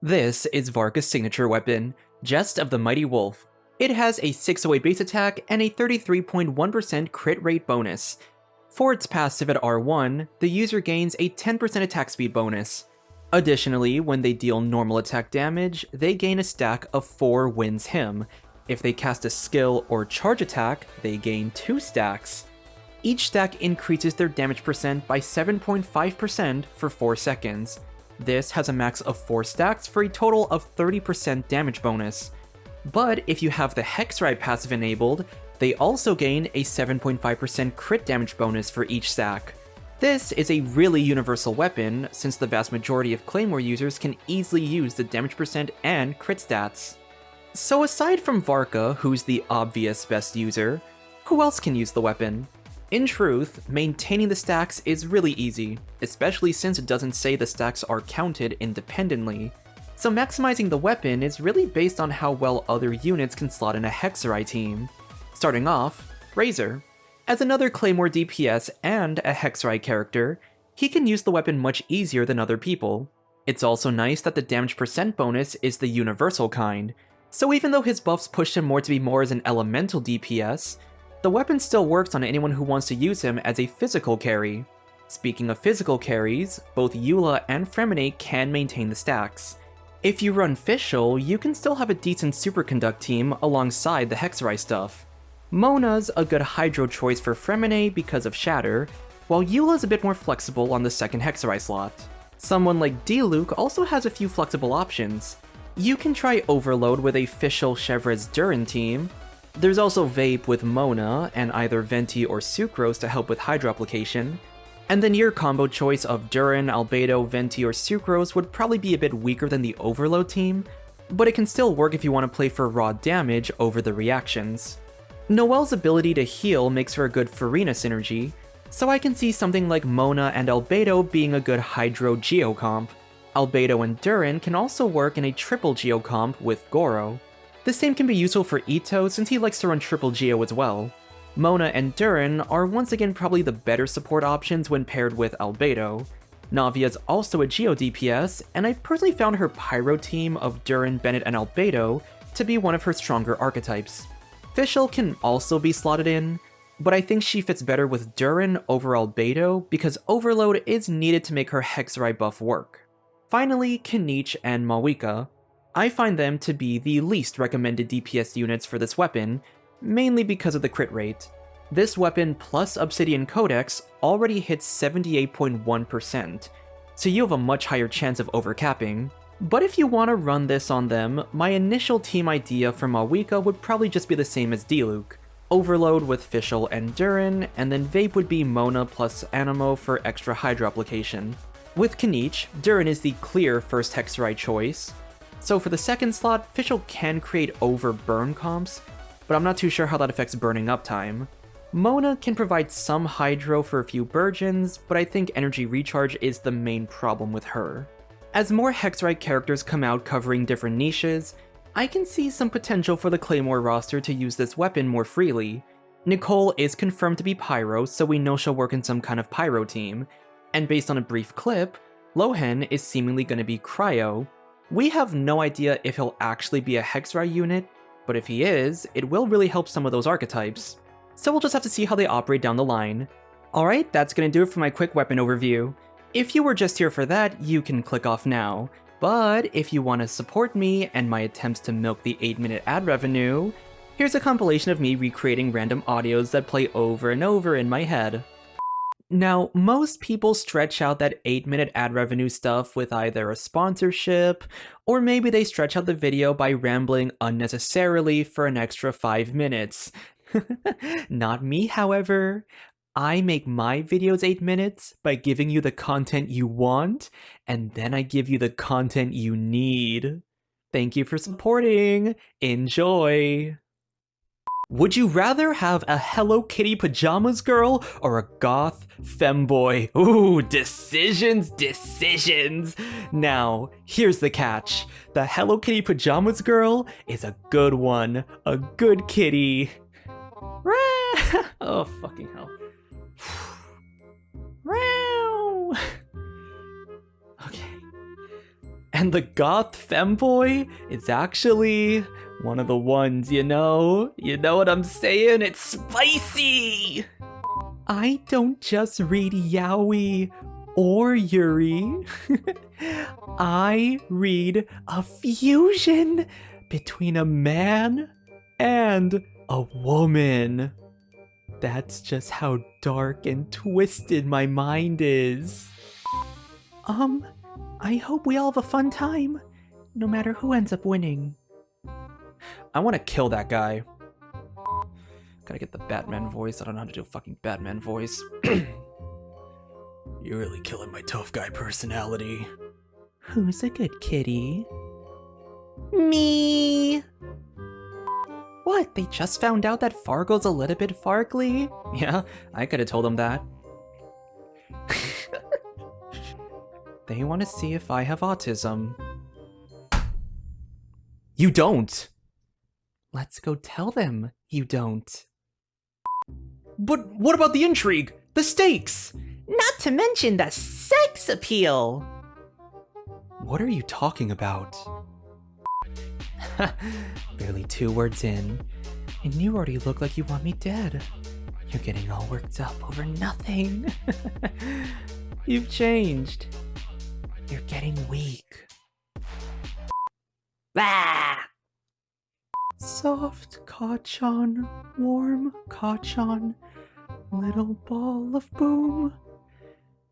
This is Varka's signature weapon, Gest of the Mighty Wolf. It has a 608 base attack and a 33.1% crit rate bonus. For its passive at R1, the user gains a 10% attack speed bonus. Additionally, when they deal normal attack damage, they gain a stack of 4 Wins Him. If they cast a skill or charge attack, they gain 2 stacks. Each stack increases their damage percent by 7.5% for 4 seconds. This has a max of 4 stacks for a total of 30% damage bonus. But if you have the Hexride passive enabled, they also gain a 7.5% crit damage bonus for each stack. This is a really universal weapon, since the vast majority of Claymore users can easily use the damage percent and crit stats. So aside from Varka, who's the obvious best user, who else can use the weapon? In truth, maintaining the stacks is really easy, especially since it doesn't say the stacks are counted independently. So maximizing the weapon is really based on how well other units can slot in a Hexerai team. Starting off, Razor. As another Claymore DPS and a Hexerai character, he can use the weapon much easier than other people. It's also nice that the damage percent bonus is the universal kind, so even though his buffs push him more to be more as an elemental DPS, the weapon still works on anyone who wants to use him as a physical carry. Speaking of physical carries, both Eula and Freminet can maintain the stacks. If you run Fischl, you can still have a decent superconduct team alongside the Hexerai stuff. Mona's a good Hydro choice for Freminet because of Shatter, while Eula's a bit more flexible on the second Hexerai slot. Someone like Diluc also has a few flexible options. You can try Overload with a Fischl Chevres Durin team. There's also Vape with Mona, and either Venti or Sucrose to help with Hydro application. And then your combo choice of Durin, Albedo, Venti, or Sucrose would probably be a bit weaker than the Overload team, but it can still work if you want to play for raw damage over the reactions. Noelle's ability to heal makes her a good Freminet synergy, so I can see something like Mona and Albedo being a good Hydro Geo comp. Albedo and Durin can also work in a triple Geo comp with Goro. The same can be useful for Ito since he likes to run triple Geo as well. Mona and Durin are once again probably the better support options when paired with Albedo. Navia's also a Geo DPS, and I personally found her Pyro team of Durin, Bennett, and Albedo to be one of her stronger archetypes. Fischl can also be slotted in, but I think she fits better with Durin over Albedo because Overload is needed to make her Hexerai buff work. Finally, Kinich and Mawika. I find them to be the least recommended DPS units for this weapon, mainly because of the crit rate. This weapon plus Obsidian Codex already hits 78.1%, so you have a much higher chance of overcapping. But if you want to run this on them, my initial team idea for Mawika would probably just be the same as Diluc. Overload with Fischl and Durin, and then Vape would be Mona plus Animo for extra Hydro application. With Kinich, Durin is the clear first Hexerai choice. So for the second slot, Fischl can create over burn comps, but I'm not too sure how that affects burning uptime. Mona can provide some Hydro for a few Burgeons, but I think energy recharge is the main problem with her. As more Hexerai characters come out covering different niches, I can see some potential for the Claymore roster to use this weapon more freely. Nicole is confirmed to be Pyro, so we know she'll work in some kind of Pyro team, and based on a brief clip, Lohen is seemingly going to be Cryo. We have no idea if he'll actually be a Hexerai unit, but if he is, it will really help some of those archetypes. So we'll just have to see how they operate down the line. Alright, that's gonna do it for my quick weapon overview. If you were just here for that, you can click off now. But if you want to support me and my attempts to milk the 8-minute ad revenue, here's a compilation of me recreating random audios that play over and over in my head. Now, most people stretch out that 8-minute ad revenue stuff with either a sponsorship, or maybe they stretch out the video by rambling unnecessarily for an extra 5 minutes. Not me, however. I make my videos 8 minutes by giving you the content you want, and then I give you the content you need. Thank you for supporting. Enjoy! Would you rather have a Hello Kitty pajamas girl or a goth femboy? Ooh, decisions, decisions! Now, here's the catch. The Hello Kitty pajamas girl is a good one. A good kitty. Oh, fucking hell. Okay. And the goth femboy is actually one of the ones, you know? You know what I'm saying? It's spicy! I don't just read yaoi or yuri. I read a fusion between a man and a woman. That's just how dark and twisted my mind is. I hope we all have a fun time, no matter who ends up winning. I want to kill that guy. Gotta get the Batman voice. I don't know how to do a fucking Batman voice. You're really killing my tough guy personality. Who's a good kitty? Me! What, they just found out that Fargo's a little bit fargly? Yeah, I could've told them that. They want to see if I have autism. You don't! Let's go tell them you don't. But what about the intrigue? The stakes? Not to mention the sex appeal! What are you talking about? Barely 2 words in, and you already look like you want me dead. You're getting all worked up over nothing. You've changed. You're getting weak. Ah! Soft Kachan, warm Kachan, little ball of boom.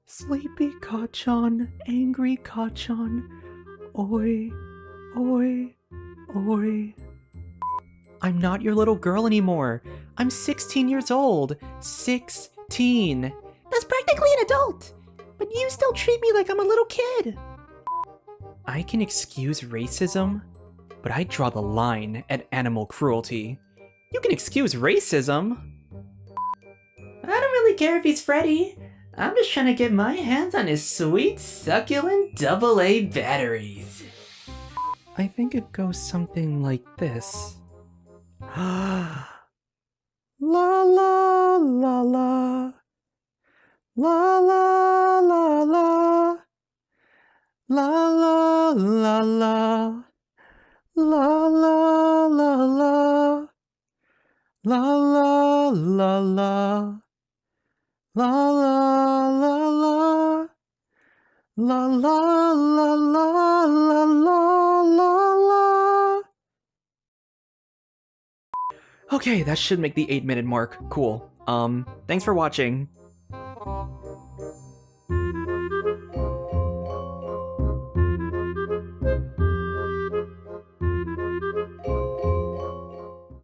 Sleepy Kachan, angry Kachan, oi, oi, oi. I'm not your little girl anymore. I'm 16 years old. 16. That's practically an adult. But you still treat me like I'm a little kid. I can excuse racism, but I draw the line at animal cruelty. You can excuse racism? I don't really care if he's Freddy. I'm just trying to get my hands on his sweet, succulent AA batteries. I think it goes something like this. La la la la. La la la la. La la la la. La la la la. La la la la. La la la la. La la la la la la la la. Okay, that should make the 8-minute mark. Cool. Thanks for watching.